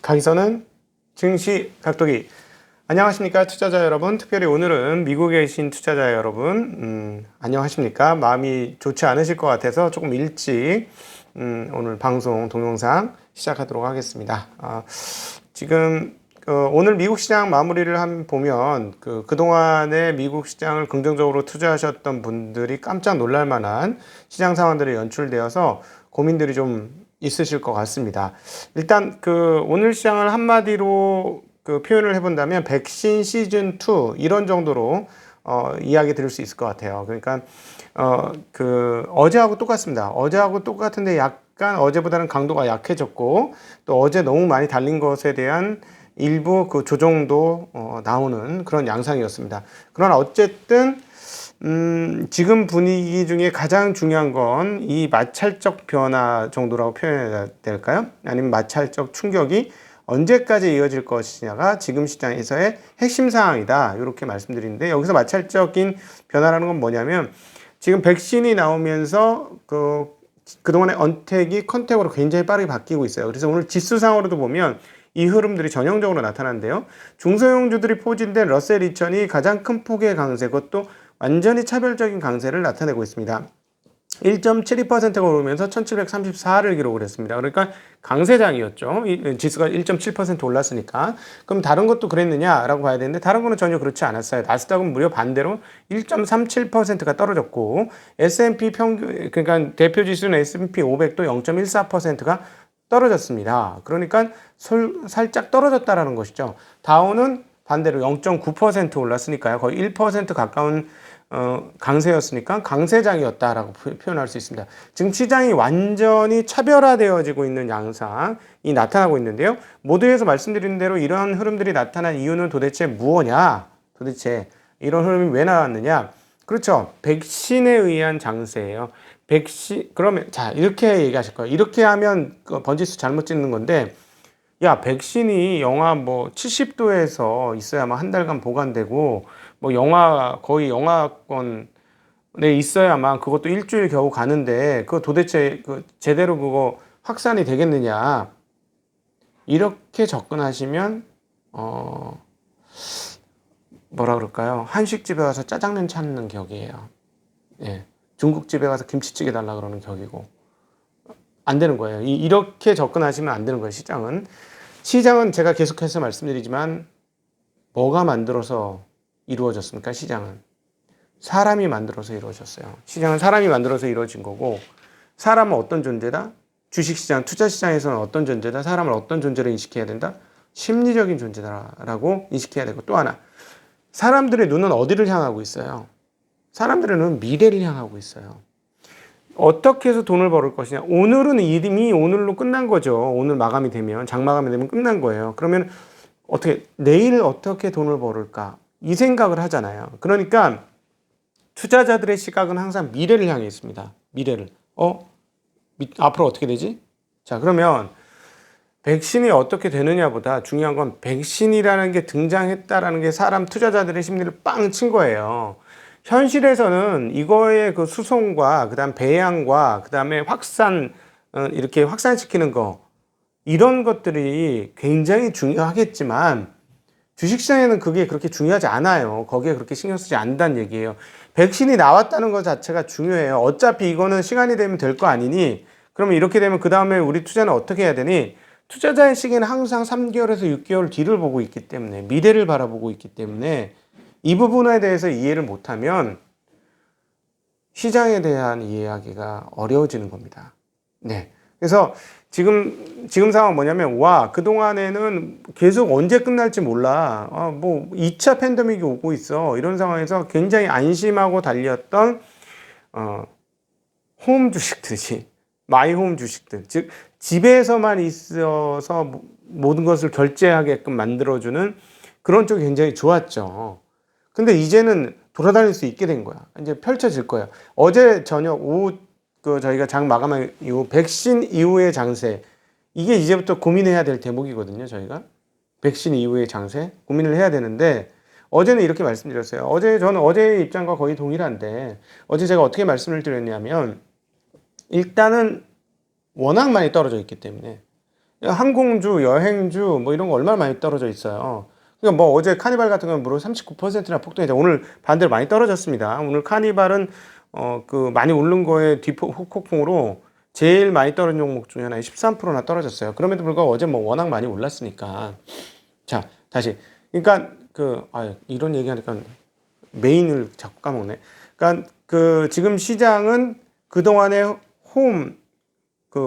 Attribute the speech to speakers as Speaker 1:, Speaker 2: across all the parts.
Speaker 1: 가기선은 증시 각도기. 안녕하십니까 투자자 여러분. 특별히 오늘은 미국에 계신 투자자 여러분 안녕하십니까. 마음이 좋지 않으실 것 같아서 조금 일찍 오늘 방송 동영상 시작하도록 하겠습니다. 지금 오늘 미국 시장 마무리를 보면 그동안에 미국 시장을 긍정적으로 투자하셨던 분들이 깜짝 놀랄 만한 시장 상황들이 연출되어서 고민들이 좀 있으실 것 같습니다. 일단 오늘 시장을 한마디로 표현을 해본다면 백신 시즌 2 이런 정도로 이야기 드릴 수 있을 것 같아요. 그러니까 어제하고 똑같습니다. 어제하고 똑같은데 약간 어제보다는 강도가 약해졌고 또 어제 너무 많이 달린 것에 대한 일부 조정도 나오는 그런 양상이었습니다. 그러나 어쨌든 지금 분위기 중에 가장 중요한 건 이 마찰적 변화 정도라고 표현해야 될까요? 아니면 마찰적 충격이 언제까지 이어질 것이냐가 지금 시장에서의 핵심 사항이다. 이렇게 말씀드리는데, 여기서 마찰적인 변화라는 건 뭐냐면 지금 백신이 나오면서 그동안의 언택이 컨택으로 굉장히 빠르게 바뀌고 있어요. 그래서 오늘 지수상으로도 보면 이 흐름들이 전형적으로 나타나는데요. 중소형주들이 포진된 러셀 2000이 가장 큰 폭의 강세, 그것도 완전히 차별적인 강세를 나타내고 있습니다. 1.72%가 오르면서 1734를 기록을 했습니다. 그러니까 강세장이었죠. 지수가 1.7% 올랐으니까. 그럼 다른 것도 그랬느냐라고 봐야 되는데 다른 거는 전혀 그렇지 않았어요. 나스닥은 무려 반대로 1.37%가 떨어졌고 S&P 평균, 그러니까 대표 지수는 S&P 500도 0.14%가 떨어졌습니다. 그러니까 살짝 떨어졌다라는 것이죠. 다우는 반대로 0.9% 올랐으니까요. 거의 1% 가까운 강세였으니까 강세장이었다라고 표현할 수 있습니다. 지금 시장이 완전히 차별화되어지고 있는 양상이 나타나고 있는데요. 모두에서 말씀드린 대로 이러한 흐름들이 나타난 이유는 도대체 무엇이냐? 도대체 이런 흐름이 왜 나왔느냐? 그렇죠. 백신에 의한 장세예요. 그러면 자, 이렇게 얘기하실 거예요. 이렇게 하면 번지수 잘못 찍는 건데, 야, 백신이 영하 70도에서 있어야만 한 달간 보관되고, 거의 영하권에 있어야만 그것도 일주일 겨우 가는데, 그거 도대체 제대로 그거 확산이 되겠느냐. 이렇게 접근하시면, 뭐라 그럴까요? 한식집에 가서 짜장면 찾는 격이에요. 예. 중국집에 가서 김치찌개 달라 그러는 격이고. 안 되는 거예요. 이렇게 접근하시면 안 되는 거예요, 시장은. 시장은 제가 계속해서 말씀드리지만, 뭐가 만들어서 이루어졌습니까, 시장은? 사람이 만들어서 이루어졌어요. 시장은 사람이 만들어서 이루어진 거고, 사람은 어떤 존재다? 주식시장, 투자시장에서는 어떤 존재다? 사람을 어떤 존재로 인식해야 된다? 심리적인 존재다라고 인식해야 되고, 또 하나, 사람들의 눈은 어디를 향하고 있어요? 사람들의 눈은 미래를 향하고 있어요. 어떻게 해서 돈을 벌을 것이냐. 오늘은 이미 오늘로 끝난 거죠. 오늘 마감이 되면, 장마감이 되면 끝난 거예요. 그러면 내일 어떻게 돈을 벌을까? 이 생각을 하잖아요. 그러니까 투자자들의 시각은 항상 미래를 향해 있습니다. 미래를. 앞으로 어떻게 되지? 자, 그러면 백신이 어떻게 되느냐보다 중요한 건 백신이라는 게 등장했다라는 게 사람 투자자들의 심리를 빵 친 거예요. 현실에서는 이거의 수송과 그다음 배양과 그다음에 이렇게 확산시키는 거, 이런 것들이 굉장히 중요하겠지만 주식시장에는 그게 그렇게 중요하지 않아요. 거기에 그렇게 신경 쓰지 않는다는 얘기예요. 백신이 나왔다는 것 자체가 중요해요. 어차피 이거는 시간이 되면 될 거 아니니, 그러면 이렇게 되면 그 다음에 우리 투자는 어떻게 해야 되니? 투자자의 시기는 항상 3개월에서 6개월 뒤를 보고 있기 때문에, 미래를 바라보고 있기 때문에 이 부분에 대해서 이해를 못하면 시장에 대한 이해하기가 어려워지는 겁니다. 네. 그래서 지금 상황은 뭐냐면, 그동안에는 계속 언제 끝날지 몰라. 2차 팬데믹이 오고 있어. 이런 상황에서 굉장히 안심하고 달렸던, 홈 주식들이, 마이홈 주식들. 즉, 집에서만 있어서 모든 것을 결제하게끔 만들어주는 그런 쪽이 굉장히 좋았죠. 근데 이제는 돌아다닐 수 있게 된 거야. 이제 펼쳐질 거야. 어제 저녁 오후 저희가 장 마감한 이후 백신 이후의 장세, 이게 이제부터 고민해야 될 대목이거든요. 저희가 백신 이후의 장세 고민을 해야 되는데, 어제는 이렇게 말씀드렸어요. 저는 어제의 입장과 거의 동일한데, 어제 제가 어떻게 말씀을 드렸냐면, 일단은 워낙 많이 떨어져 있기 때문에 항공주, 여행주 뭐 이런 거 얼마나 많이 떨어져 있어요. 그러니까 뭐 어제 카니발 같은 경우는 무려 39%나 폭등했죠. 오늘 반대로 많이 떨어졌습니다. 오늘 카니발은 그 많이 오른 거에 후폭풍으로 제일 많이 떨어진 종목 중에 하나에 13%나 떨어졌어요. 그럼에도 불구하고 어제 뭐 워낙 많이 올랐으니까. 자, 다시. 그러니까 이런 얘기하니까 메인을 자꾸 까먹네. 그러니까 그 지금 시장은 그동안의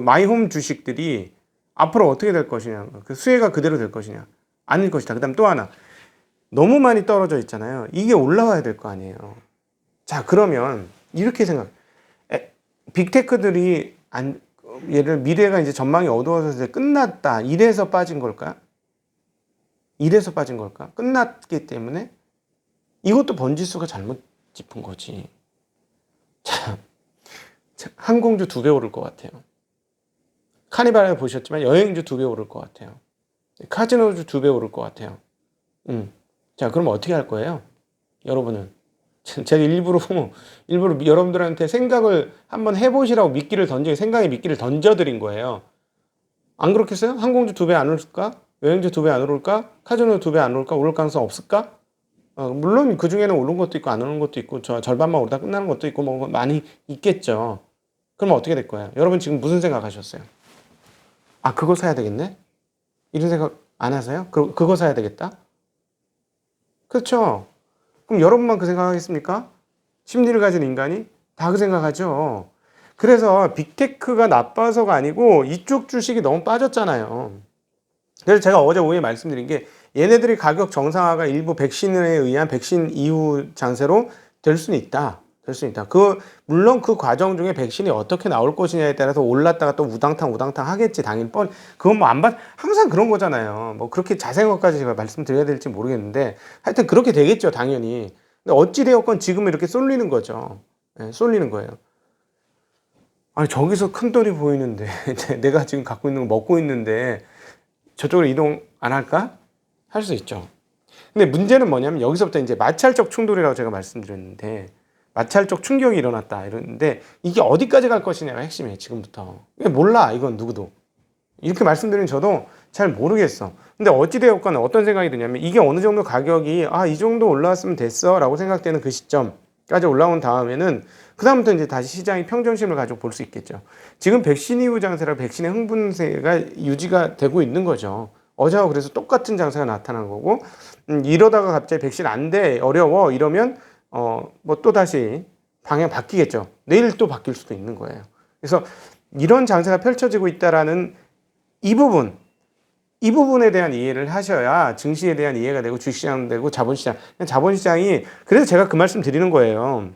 Speaker 1: 마이홈 주식들이 앞으로 어떻게 될 것이냐. 그 수혜가 그대로 될 것이냐. 아닐 것이다. 그다음 또 하나. 너무 많이 떨어져 있잖아요. 이게 올라와야 될 거 아니에요. 자, 그러면 이렇게 빅테크들이 예를 미래가 이제 전망이 어두워서 끝났다. 이래서 빠진 걸까? 이래서 빠진 걸까? 끝났기 때문에 이것도 번지수가 잘못 짚은 거지. 자, 항공주 2배 오를 것 같아요. 카니발에 보셨지만 여행주 2배 오를 것 같아요. 카지노주 2배 오를 것 같아요. 자, 그럼 어떻게 할 거예요? 여러분은. 제가 일부러 여러분들한테 생각을 한번 해보시라고 생각에 미끼를 던져드린 거예요. 안 그렇겠어요? 항공주 2배 안 오를까? 여행주 2배 안 오를까? 카지노 2배 안 오를까? 오를 가능성 없을까? 물론 그 중에는 오른 것도 있고 안 오른 것도 있고 절반만 오르다 끝나는 것도 있고 뭐 많이 있겠죠. 그럼 어떻게 될 거예요? 여러분 지금 무슨 생각 하셨어요? 그거 사야 되겠네? 이런 생각 안 하세요? 그거 사야 되겠다? 그렇죠. 그럼 여러분만 그 생각하겠습니까? 심리를 가진 인간이 다 그 생각하죠. 그래서 빅테크가 나빠서가 아니고 이쪽 주식이 너무 빠졌잖아요. 그래서 제가 어제 오후에 말씀드린 게 얘네들이 가격 정상화가 일부 백신에 의한 백신 이후 장세로 될 수는 있다. 물론 그 과정 중에 백신이 어떻게 나올 것이냐에 따라서 올랐다가 또 우당탕 하겠지. 당연히 그건 뭐 항상 그런 거잖아요. 뭐 그렇게 자세한 것까지 제가 말씀드려야 될지 모르겠는데 하여튼 그렇게 되겠죠. 당연히. 근데 어찌되었건 지금은 이렇게 쏠리는 거죠. 네, 쏠리는 거예요. 저기서 큰 돈이 보이는데 내가 지금 갖고 있는 거 먹고 있는데 저쪽으로 이동 안 할까? 할 수 있죠. 근데 문제는 뭐냐면 여기서부터 이제 마찰적 충돌이라고 제가 말씀드렸는데 마찰적 충격이 일어났다 이러는데 이게 어디까지 갈 것이냐가 핵심이에요. 지금부터. 몰라 이건 누구도. 이렇게 말씀드린 저도 잘 모르겠어. 근데 어찌되었건 어떤 생각이 드냐면 이게 어느 정도 가격이 이 정도 올라왔으면 됐어 라고 생각되는 그 시점까지 올라온 다음에는 그 다음부터 이제 다시 시장이 평정심을 가지고 볼 수 있겠죠. 지금 백신 이후 장세라 백신의 흥분세가 유지가 되고 있는 거죠. 어제하고 그래서 똑같은 장세가 나타난 거고 이러다가 갑자기 백신 안 돼 어려워 이러면 뭐 또 다시 방향 바뀌겠죠. 내일 또 바뀔 수도 있는 거예요. 그래서 이런 장세가 펼쳐지고 있다라는 이 부분에 대한 이해를 하셔야 증시에 대한 이해가 되고 주식시장 되고 자본시장이 그래서 제가 그 말씀 드리는 거예요.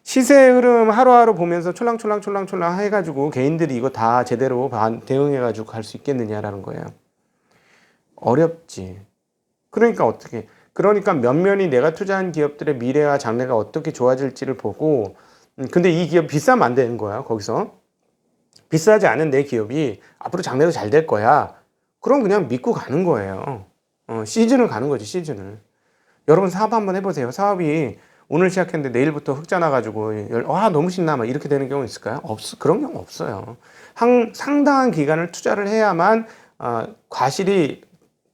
Speaker 1: 시세 흐름 하루하루 보면서 촐랑촐랑 해가지고 개인들이 이거 다 제대로 대응해가지고 갈 수 있겠느냐라는 거예요. 어렵지. 그러니까 면면이 내가 투자한 기업들의 미래와 장래가 어떻게 좋아질지를 보고 근데 이 기업 비싸면 안 되는 거야. 거기서 비싸지 않은 내 기업이 앞으로 장래도 잘 될 거야. 그럼 그냥 믿고 가는 거예요. 시즌을 가는 거지. 시즌을. 여러분 사업 한번 해보세요. 사업이 오늘 시작했는데 내일부터 흑자 나가지고 너무 신나 막 이렇게 되는 경우 있을까요? 그런 경우 없어요. 상당한 기간을 투자를 해야만 과실이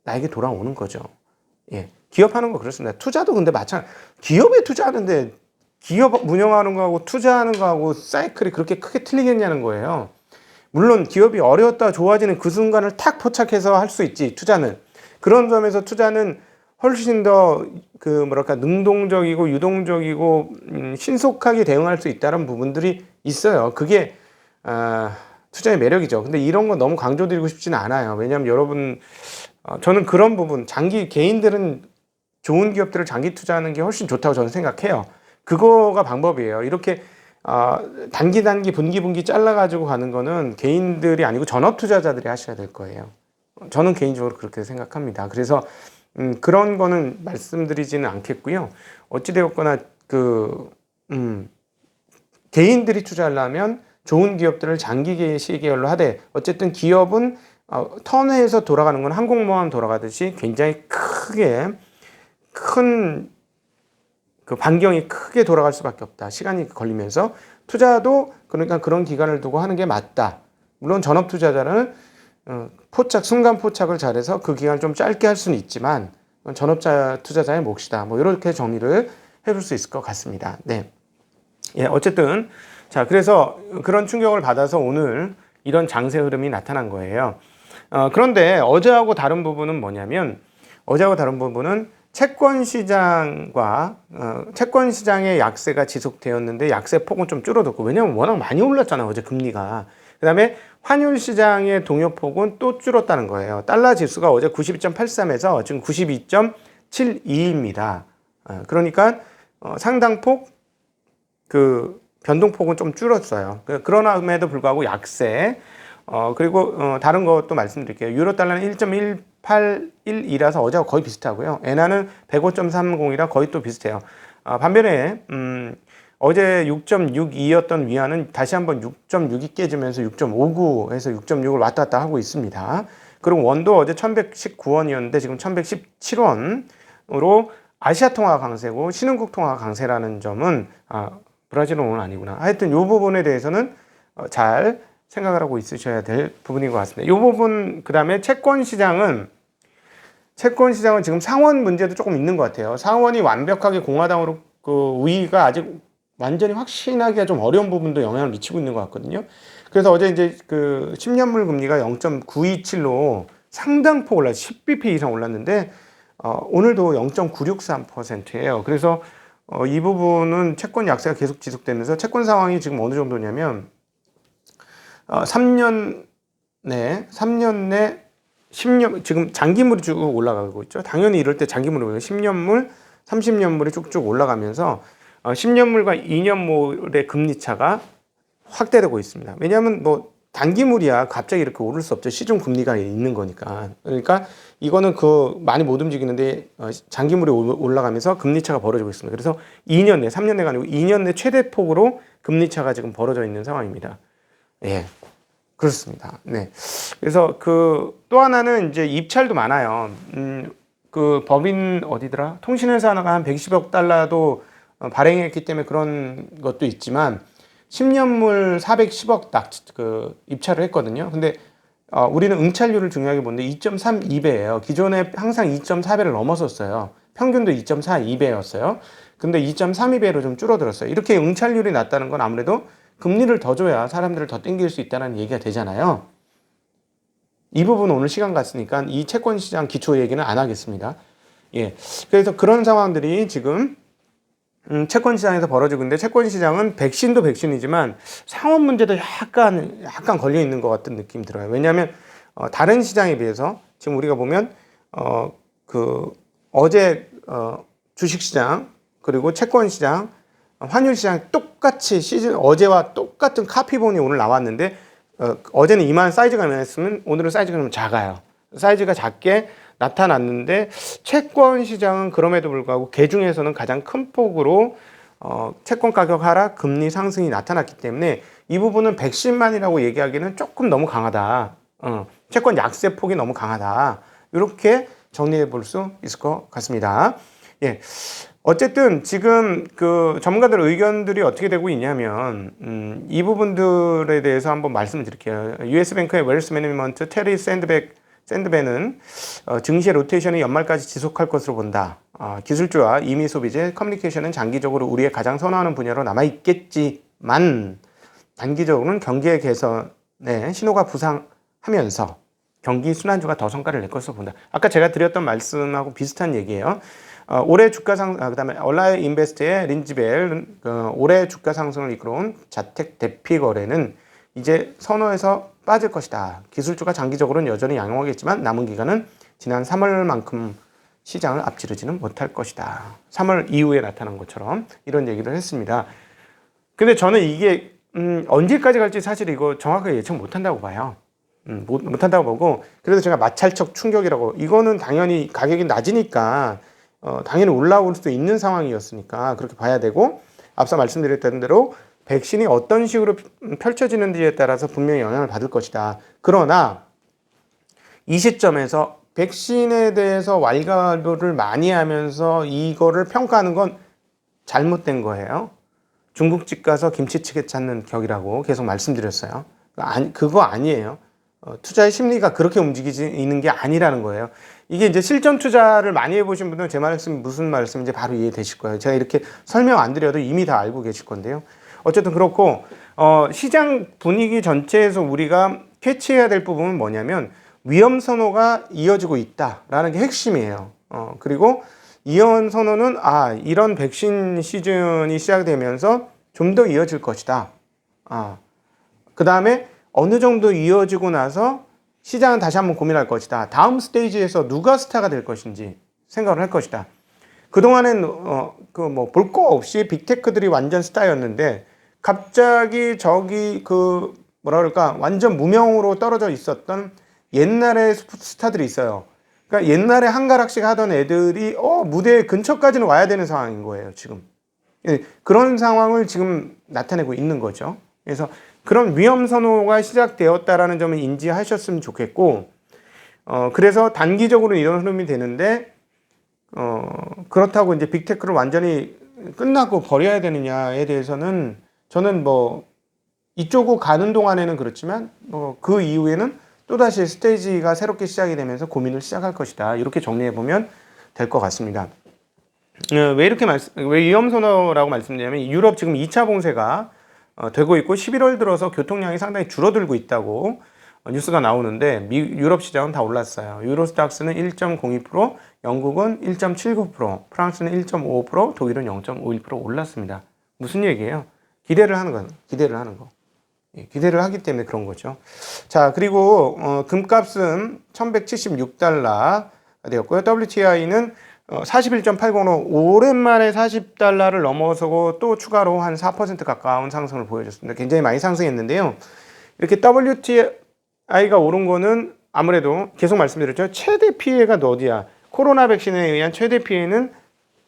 Speaker 1: 나에게 돌아오는 거죠. 예, 기업하는 거 그렇습니다. 투자도 근데 기업에 투자하는데 기업 운영하는 거하고 투자하는 거하고 사이클이 그렇게 크게 틀리겠냐는 거예요. 물론 기업이 어려웠다 좋아지는 그 순간을 탁 포착해서 할 수 있지. 투자는 그런 점에서 투자는 훨씬 더 능동적이고 유동적이고 신속하게 대응할 수 있다는 부분들이 있어요. 그게 투자의 매력이죠. 근데 이런 거 너무 강조드리고 싶지는 않아요. 왜냐하면 여러분 저는 그런 부분 개인들은 좋은 기업들을 장기 투자하는 게 훨씬 좋다고 저는 생각해요. 그거가 방법이에요. 이렇게 단기 분기 잘라가지고 가는 거는 개인들이 아니고 전업 투자자들이 하셔야 될 거예요. 저는 개인적으로 그렇게 생각합니다. 그래서 그런 거는 말씀드리지는 않겠고요. 어찌되었거나 개인들이 투자하려면 좋은 기업들을 장기 시계열로 하되 어쨌든 기업은 턴회에서 돌아가는 건 항공모함 돌아가듯이 굉장히 큰 반경이 크게 돌아갈 수밖에 없다. 시간이 걸리면서 투자도 그러니까 그런 기간을 두고 하는 게 맞다. 물론 전업 투자자는 포착, 순간 포착을 잘해서 그 기간을 좀 짧게 할 수는 있지만 전업자 투자자의 몫이다. 뭐 이렇게 정리를 해볼 수 있을 것 같습니다. 네. 예, 어쨌든 자, 그래서 그런 충격을 받아서 오늘 이런 장세 흐름이 나타난 거예요. 그런데 어제하고 다른 부분은 뭐냐면 어제하고 다른 부분은 채권 시장과 채권 시장의 약세가 지속되었는데 약세 폭은 좀 줄어들고 왜냐하면 워낙 많이 올랐잖아요. 어제 금리가. 그다음에 환율 시장의 동요폭은 또 줄었다는 거예요. 달러 지수가 어제 92.83에서 지금 92.72입니다. 그러니까 상당폭 그 변동폭은 좀 줄었어요. 그러나에도 불구하고 약세. 그리고 다른 것도 말씀드릴게요. 유로 달러는 1.181이라서 어제와 거의 비슷하고요. 엔화는 105.30이라 거의 또 비슷해요. 반면에 어제 6.62였던 위안은 다시 한번 6.6이 깨지면서 6.59에서 6.6을 왔다 갔다 하고 있습니다. 그리고 원도 어제 1119원이었는데 지금 1117원으로 아시아 통화 강세고 신흥국 통화 강세라는 점은 브라질은 오늘 아니구나. 하여튼 이 부분에 대해서는 잘 생각을 하고 있으셔야 될 부분인 것 같습니다. 이 부분 그다음에 채권 시장은 지금 상원 문제도 조금 있는 것 같아요. 상원이 완벽하게 공화당으로 그 우위가 아직 완전히 확신하기가 좀 어려운 부분도 영향을 미치고 있는 것 같거든요. 그래서 어제 이제 그 10년물 금리가 0.927로 상당폭 올랐, 10bp 이상 올랐는데 오늘도 0.963%예요. 그래서 이 부분은 채권 약세가 계속 지속되면서 채권 상황이 지금 어느 정도냐면 3년 내 10년 지금 장기물이 쭉 올라가고 있죠. 당연히 이럴 때 장기물이 10년물, 30년물이 쭉쭉 올라가면서 10년물과 2년물의 금리 차가 확대되고 있습니다. 왜냐하면 뭐 단기물이야 갑자기 이렇게 오를 수 없죠. 시중 금리가 있는 거니까. 그러니까 이거는 많이 못 움직이는데 장기물이 올라가면서 금리 차가 벌어지고 있습니다. 그래서 2년 내, 3년 내가 아니고 2년 내 최대 폭으로 금리 차가 지금 벌어져 있는 상황입니다. 예. 그렇습니다. 네. 그래서 또 하나는 이제 입찰도 많아요. 그 법인 어디더라? 통신회사 하나가 한 110억 달러도 발행했기 때문에 그런 것도 있지만 10년물 410억 입찰을 했거든요. 근데 우리는 응찰률을 중요하게 보는데 2.32배예요. 기존에 항상 2.4배를 넘었었어요. 평균도 2.42배였어요. 근데 2.32배로 좀 줄어들었어요. 이렇게 응찰률이 낮다는 건 아무래도 금리를 더 줘야 사람들을 더 땡길 수 있다는 얘기가 되잖아요. 이 부분 오늘 시간 갔으니까 이 채권 시장 기초 얘기는 안 하겠습니다. 예. 그래서 그런 상황들이 지금 채권 시장에서 벌어지고 있는데 채권 시장은 백신도 백신이지만 상원 문제도 약간 걸려 있는 것 같은 느낌이 들어요. 왜냐하면 다른 시장에 비해서 지금 우리가 보면 어제 주식 시장 그리고 채권 시장 환율 시장 똑같이 어제와 똑같은 카피본이 오늘 나왔는데 어제는 이만 사이즈가 많았으면 오늘은 사이즈가 좀 작아요. 사이즈가 작게 나타났는데 채권 시장은 그럼에도 불구하고 개중에서는 가장 큰 폭으로 채권 가격 하락, 금리 상승이 나타났기 때문에 이 부분은 백신만이라고 얘기하기는 조금 너무 강하다. 채권 약세 폭이 너무 강하다. 이렇게 정리해 볼 수 있을 것 같습니다. 예. 어쨌든 지금 그 전문가들 의견들이 어떻게 되고 있냐면 이 부분들에 대해서 한번 말씀을 드릴게요. US뱅크의 웰스 매니지먼트 테리 샌드베는 증시의 로테이션이 연말까지 지속할 것으로 본다. 기술주와 이미 소비재, 커뮤니케이션은 장기적으로 우리의 가장 선호하는 분야로 남아있겠지만 단기적으로는 경기의 개선에 신호가 부상하면서 경기 순환주가 더 성과를 낼 것으로 본다. 아까 제가 드렸던 말씀하고 비슷한 얘기예요. 올해 주가 그다음에 얼라이 인베스트의 린지벨 올해 주가 상승을 이끌어온 자택 대피 거래는 이제 선호에서 빠질 것이다. 기술주가 장기적으로는 여전히 양호하겠지만 남은 기간은 지난 3월만큼 시장을 앞지르지는 못할 것이다. 3월 이후에 나타난 것처럼 이런 얘기를 했습니다. 근데 저는 이게 언제까지 갈지 사실 이거 정확하게 예측 못한다고 봐요. 못한다고 보고 그래서 제가 마찰적 충격이라고 이거는 당연히 가격이 낮으니까 당연히 올라올 수도 있는 상황이었으니까 그렇게 봐야 되고 앞서 말씀드렸던 대로 백신이 어떤 식으로 펼쳐지는지에 따라서 분명히 영향을 받을 것이다. 그러나 이 시점에서 백신에 대해서 왈가왈부를 많이 하면서 이거를 평가하는 건 잘못된 거예요. 중국집 가서 김치찌개 찾는 격이라고 계속 말씀드렸어요. 그거 아니에요. 투자의 심리가 그렇게 움직이는 게 아니라는 거예요. 이게 이제 실전 투자를 많이 해보신 분들은 제 말씀 무슨 말씀인지 바로 이해되실 거예요. 제가 이렇게 설명 안 드려도 이미 다 알고 계실 건데요. 어쨌든 그렇고 시장 분위기 전체에서 우리가 캐치해야 될 부분은 뭐냐면 위험 선호가 이어지고 있다라는 게 핵심이에요. 그리고 위험 선호는 이런 백신 시즌이 시작되면서 좀 더 이어질 것이다. 그 다음에 어느 정도 이어지고 나서 시장은 다시 한번 고민할 것이다. 다음 스테이지에서 누가 스타가 될 것인지 생각을 할 것이다. 그동안엔 볼 거 없이 빅테크들이 완전 스타였는데 갑자기 저기 완전 무명으로 떨어져 있었던 옛날의 스타들이 있어요. 그러니까 옛날에 한가락씩 하던 애들이 무대 근처까지는 와야 되는 상황인 거예요, 지금. 그런 상황을 지금 나타내고 있는 거죠. 그래서 그런 위험 선호가 시작되었다라는 점을 인지하셨으면 좋겠고, 그래서 단기적으로 이런 흐름이 되는데, 그렇다고 이제 빅테크를 완전히 끝나고 버려야 되느냐에 대해서는 저는 이쪽으로 가는 동안에는 그렇지만, 그 이후에는 또다시 스테이지가 새롭게 시작이 되면서 고민을 시작할 것이다. 이렇게 정리해보면 될 것 같습니다. 왜 위험 선호라고 말씀드리냐면, 유럽 지금 2차 봉쇄가 되고 있고 11월 들어서 교통량이 상당히 줄어들고 있다고 뉴스가 나오는데 유럽 시장은 다 올랐어요. 유로스탁스는 1.02%, 영국은 1.79%, 프랑스는 1.55%, 독일은 0.51% 올랐습니다. 무슨 얘기예요? 기대를 하는 거. 기대를 하기 때문에 그런 거죠. 자, 그리고 금값은 1176달러 되었고요. WTI는 41.805 오랜만에 40달러를 넘어서고 또 추가로 한 4% 가까운 상승을 보여줬습니다. 굉장히 많이 상승했는데요. 이렇게 WTI가 오른 거는 아무래도 계속 말씀드렸죠. 최대 피해가 어디야? 코로나 백신에 의한 최대 피해는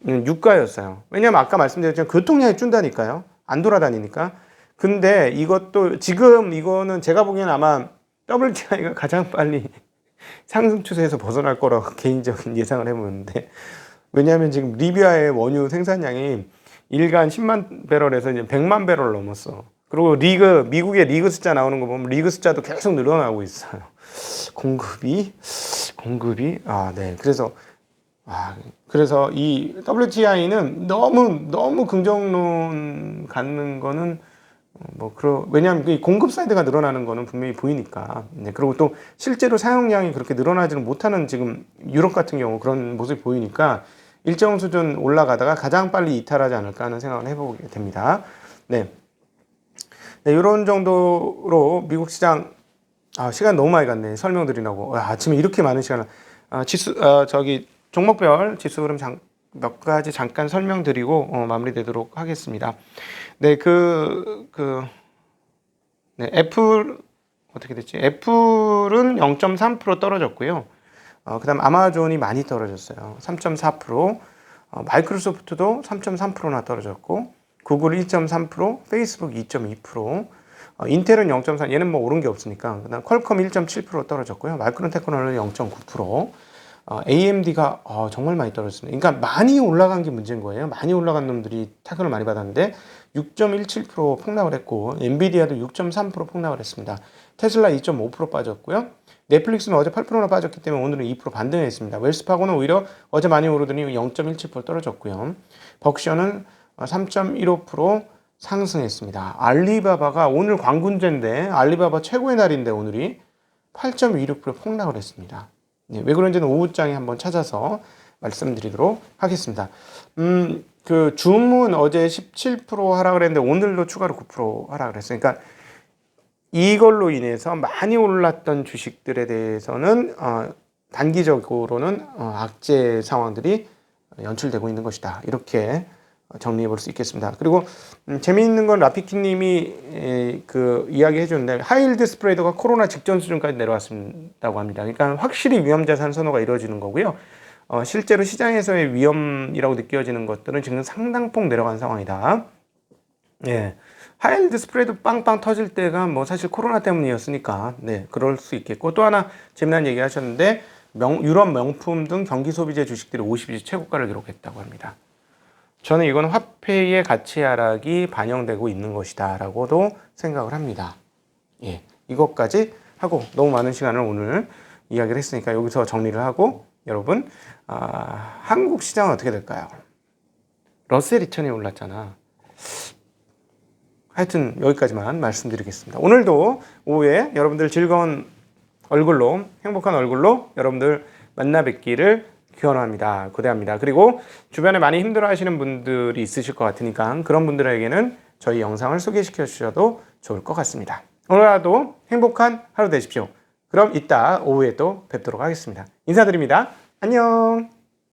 Speaker 1: 유가였어요. 왜냐하면 아까 말씀드렸지만 교통량이 준다니까요. 안 돌아다니니까. 근데 이거는 제가 보기엔 아마 WTI가 가장 빨리 상승 추세에서 벗어날 거라고 개인적인 예상을 해보는데, 왜냐하면 지금 리비아의 원유 생산량이 일간 10만 배럴에서 이제 100만 배럴 넘었어. 그리고 미국의 리그 숫자 나오는 거 보면 리그 숫자도 계속 늘어나고 있어요. 공급이 네. 그래서 이 WTI는 너무 긍정론 갖는 거는 왜냐하면 이 공급 사이드가 늘어나는 거는 분명히 보이니까. 네, 그리고 또 실제로 사용량이 그렇게 늘어나지는 못하는 지금 유럽 같은 경우 그런 모습이 보이니까 일정 수준 올라가다가 가장 빨리 이탈하지 않을까 하는 생각을 해보게 됩니다. 네. 이런 정도로 미국 시장, 시간 너무 많이 갔네. 설명드리려고. 아침에 이렇게 많은 시간을. 종목별 지수 흐름 몇 가지 잠깐 설명드리고 마무리되도록 하겠습니다. 네, 애플 어떻게 됐지? 애플은 0.3% 떨어졌고요. 그다음 아마존이 많이 떨어졌어요. 3.4%. 마이크로소프트도 3.3%나 떨어졌고, 구글 1.3%, 페이스북 2.2%, 인텔은 0.4, 얘는 오른 게 없으니까. 그다음 퀄컴 1.7% 떨어졌고요. 마이크론 테크놀로지 0.9%. AMD가 정말 많이 떨어졌습니다. 그러니까 많이 올라간 게 문제인 거예요. 많이 올라간 놈들이 타격을 많이 받았는데 6.17% 폭락을 했고, 엔비디아도 6.3% 폭락을 했습니다. 테슬라 2.5% 빠졌고요. 넷플릭스는 어제 8%나 빠졌기 때문에 오늘은 2% 반등했습니다. 웰스파고는 오히려 어제 많이 오르더니 0.17% 떨어졌고요. 벅셔는 3.15% 상승했습니다. 알리바바가 오늘 광군제인데 알리바바 최고의 날인데 오늘이 8.26% 폭락을 했습니다. 네, 왜 그런지는 오후장에 한번 찾아서 말씀드리도록 하겠습니다. 줌은 어제 17% 하락을 했는데 오늘도 추가로 9% 하락을 했어요. 그러니까 이걸로 인해서 많이 올랐던 주식들에 대해서는 단기적으로는 악재 상황들이 연출되고 있는 것이다. 이렇게 정리해 볼 수 있겠습니다. 그리고 재미있는 건 라피키님이 이야기 해줬는데 하이힐드 스프레드가 코로나 직전 수준까지 내려왔다고 합니다. 그러니까 확실히 위험자산 선호가 이루어지는 거고요. 실제로 시장에서의 위험이라고 느껴지는 것들은 지금 상당폭 내려간 상황이다. 예. 하이힐드 스프레드 빵빵 터질 때가 사실 코로나 때문이었으니까 네, 그럴 수 있겠고, 또 하나 재미난 얘기 하셨는데 유럽 명품 등 경기 소비재 주식들이 50일 최고가를 기록했다고 합니다. 저는 이건 화폐의 가치 하락이 반영되고 있는 것이다 라고도 생각을 합니다. 예, 이것까지 하고 너무 많은 시간을 오늘 이야기를 했으니까 여기서 정리를 하고 여러분 한국 시장은 어떻게 될까요? 러셀 2000이 올랐잖아. 하여튼 여기까지만 말씀드리겠습니다. 오늘도 오후에 여러분들 즐거운 얼굴로 행복한 얼굴로 여러분들 만나 뵙기를 기원합니다. 고대합니다. 그리고 주변에 많이 힘들어 하시는 분들이 있으실 것 같으니까 그런 분들에게는 저희 영상을 소개시켜 주셔도 좋을 것 같습니다. 오늘 하루도 행복한 하루 되십시오. 그럼 이따 오후에 또 뵙도록 하겠습니다. 인사드립니다. 안녕.